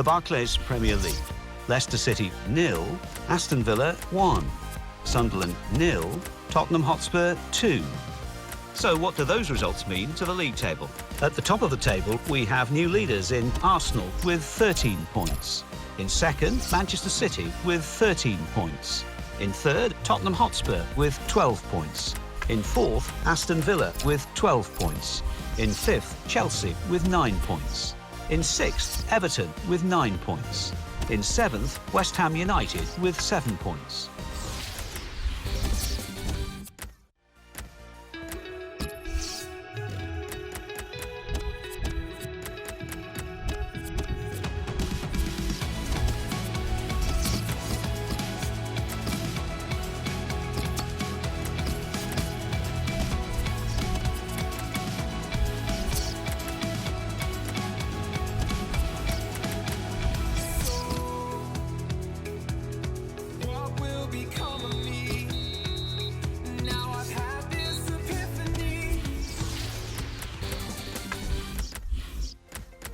The Barclays Premier League. Leicester City 0, Aston Villa 1. Sunderland 0, Tottenham Hotspur 2. So what do those results mean to the league table? At the top of the table, we have new leaders in Arsenal with 13 points. In second, Manchester City with 13 points. In third, Tottenham Hotspur with 12 points. In fourth, Aston Villa with 12 points. In fifth, Chelsea with 9 points. In sixth, Everton with 9 points. In seventh, West Ham United with 7 points.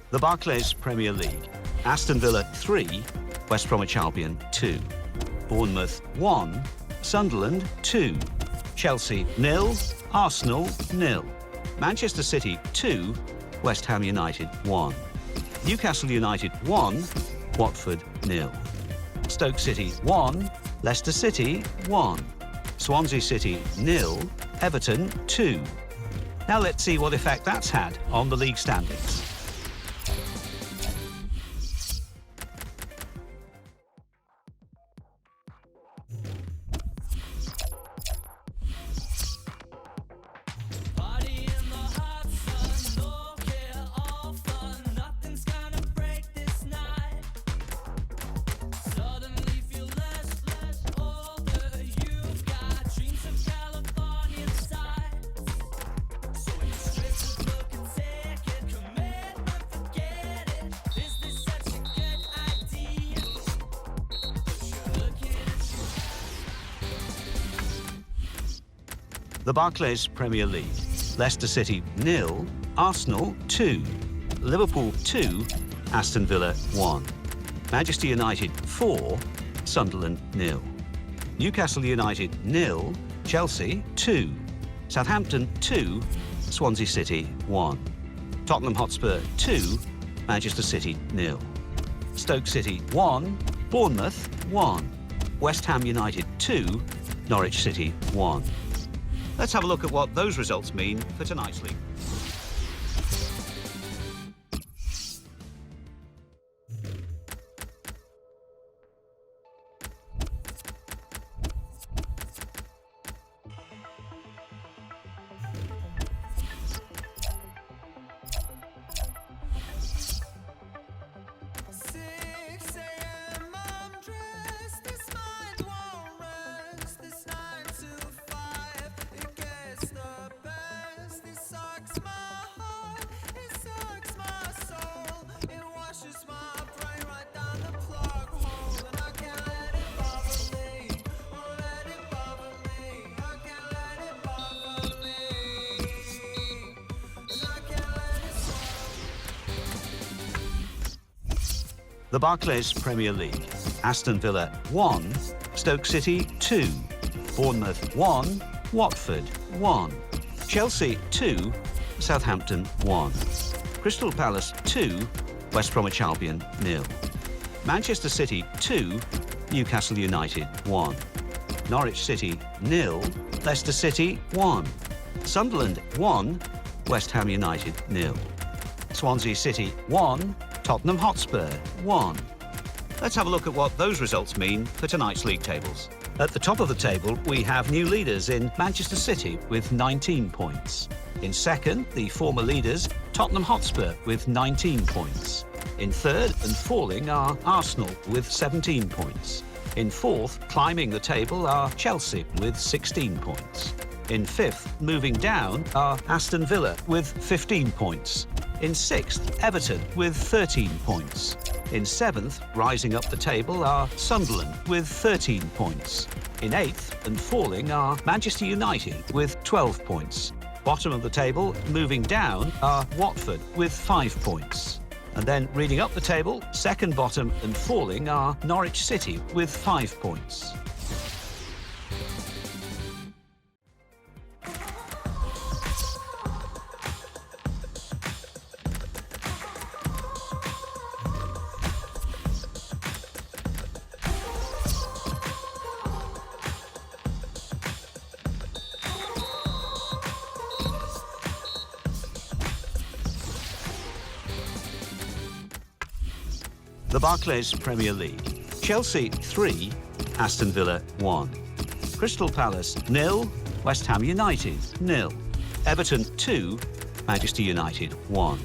The Barclays Premier League. Aston Villa 3, West Bromwich Albion 2. Bournemouth 1, Sunderland 2. Chelsea 0, Arsenal 0. Manchester City 2, West Ham United 1. Newcastle United 1, Watford 0. Stoke City 1, Leicester City 1. Swansea City 0, Everton 2. Now let's see what effect that's had on the league standings. The Barclays Premier League. Leicester City 0, Arsenal 2. Liverpool 2, Aston Villa 1. Manchester United 4, Sunderland 0. Newcastle United 0, Chelsea 2. Southampton 2, Swansea City 1. Tottenham Hotspur 2, Manchester City 0. Stoke City 1, Bournemouth 1. West Ham United 2, Norwich City 1. Let's have a look at what those results mean for tonight's league. The Barclays Premier League. Aston Villa 1, Stoke City 2. Bournemouth 1, Watford 1. Chelsea 2, Southampton 1. Crystal Palace 2, West Bromwich Albion 0. Manchester City 2, Newcastle United 1. Norwich City 0, Leicester City 1. Sunderland 1, West Ham United 0. Swansea City 1, Tottenham Hotspur 1. Let's have a look at what those results mean for tonight's league tables. At the top of the table, we have new leaders in Manchester City with 19 points. In second, the former leaders, Tottenham Hotspur with 19 points. In third and falling are Arsenal with 17 points. In fourth, climbing the table, are Chelsea with 16 points. In fifth, moving down, are Aston Villa with 15 points. In sixth, Everton with 13 points. In seventh, rising up the table, are Sunderland with 13 points. In eighth and falling are Manchester United with 12 points. Bottom of the table, moving down, are Watford with 5 points. And then reading up the table, second bottom and falling are Norwich City with 5 points. The Barclays Premier League. Chelsea 3, Aston Villa 1. Crystal Palace 0, West Ham United 0. Everton 2, Manchester United 1.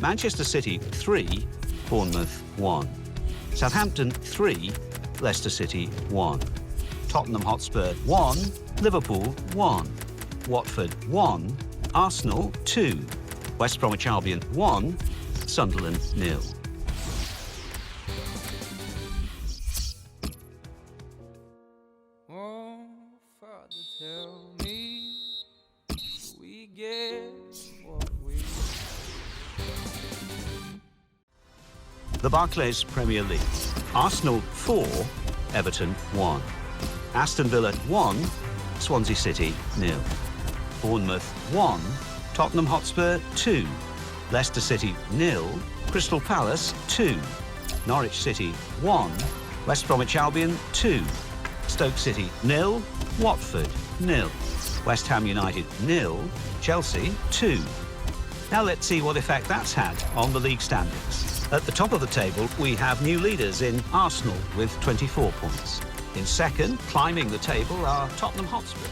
Manchester City 3, Bournemouth 1. Southampton 3, Leicester City 1. Tottenham Hotspur 1, Liverpool 1. Watford 1, Arsenal 2. West Bromwich Albion 1, Sunderland 0. Father, tell me, we get what we... The Barclays Premier League. Arsenal 4, Everton 1. Aston Villa 1, Swansea City 0. Bournemouth 1, Tottenham Hotspur 2. Leicester City 0, Crystal Palace 2. Norwich City 1, West Bromwich Albion 2. Stoke City 0, Watford 0. West Ham United 0, Chelsea 2. Now let's see what effect that's had on the league standings. At the top of the table, we have new leaders in Arsenal with 24 points. In second, climbing the table, are Tottenham Hotspur.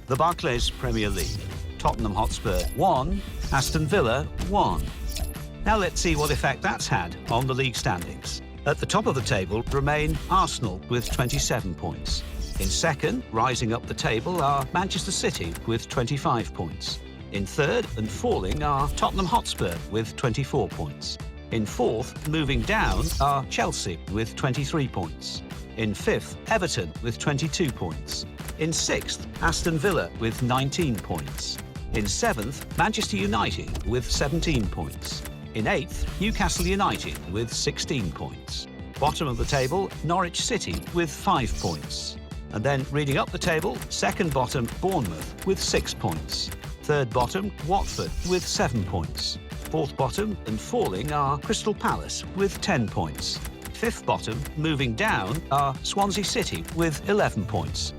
The Barclays Premier League. Tottenham Hotspur 1, Aston Villa 1. Now let's see what effect that's had on the league standings. At the top of the table remain Arsenal with 27 points. In second, rising up the table, are Manchester City with 25 points. In third and falling are Tottenham Hotspur with 24 points. In fourth, moving down, are Chelsea with 23 points. In fifth, Everton with 22 points. In sixth, Aston Villa with 19 points. In seventh, Manchester United with 17 points. In eighth, Newcastle United with 16 points. Bottom of the table, Norwich City with 5 points. And then reading up the table, second bottom, Bournemouth with 6 points. Third bottom, Watford with 7 points. Fourth bottom and falling are Crystal Palace with 10 points. Fifth bottom, moving down, are Swansea City with 11 points.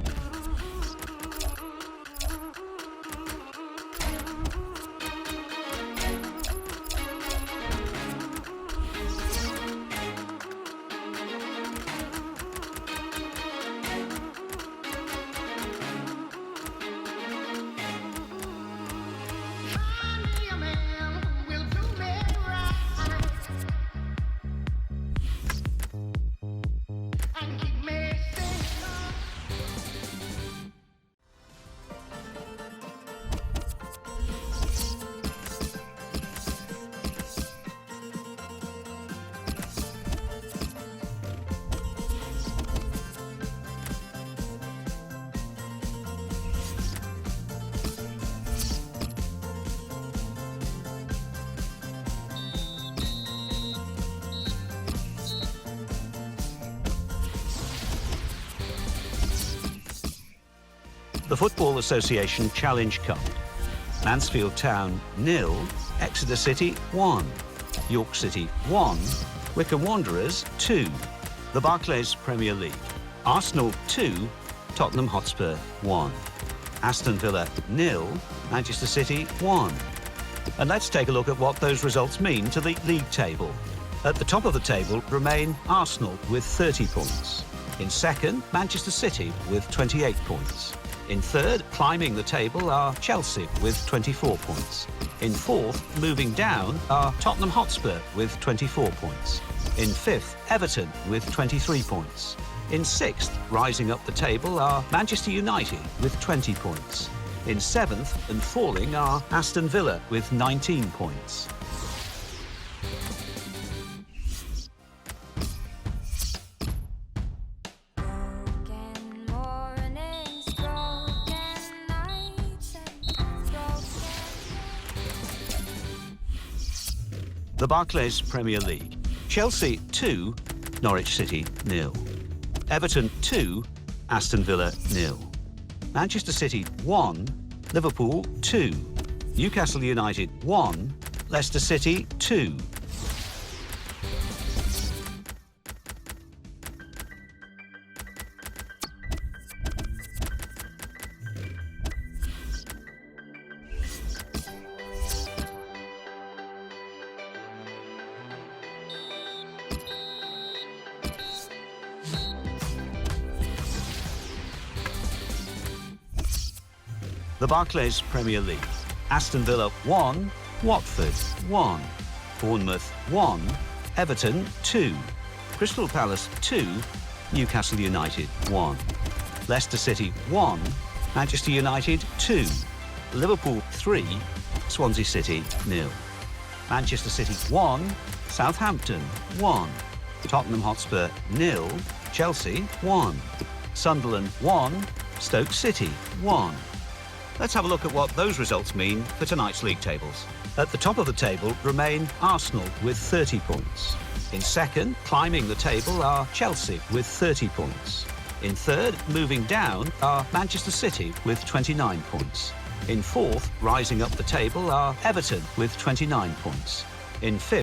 The Football Association Challenge Cup. Mansfield Town 0, Exeter City 1, York City 1, Wycombe Wanderers 2. The Barclays Premier League. Arsenal 2, Tottenham Hotspur 1. Aston Villa 0, Manchester City 1. And let's take a look at what those results mean to the league table. At the top of the table remain Arsenal with 30 points. In second, Manchester City with 28 points. In third, climbing the table, are Chelsea with 24 points. In fourth, moving down, are Tottenham Hotspur with 24 points. In fifth, Everton with 23 points. In sixth, rising up the table, are Manchester United with 20 points. In seventh and falling are Aston Villa with 19 points. The Barclays Premier League. Chelsea 2, Norwich City 0. Everton 2, Aston Villa 0. Manchester City 1, Liverpool 2. Newcastle United 1, Leicester City 2. The Barclays Premier League. Aston Villa 1, Watford 1. Bournemouth 1, Everton 2. Crystal Palace 2, Newcastle United 1. Leicester City 1, Manchester United 2. Liverpool 3, Swansea City 0. Manchester City 1, Southampton 1. Tottenham Hotspur 0, Chelsea 1. Sunderland 1, Stoke City 1. Let's have a look at what those results mean for tonight's league tables. At the top of the table remain Arsenal with 30 points. In second, climbing the table, are Chelsea with 30 points. In third, moving down, are Manchester City with 29 points. In fourth, rising up the table, are Everton with 29 points. In fifth,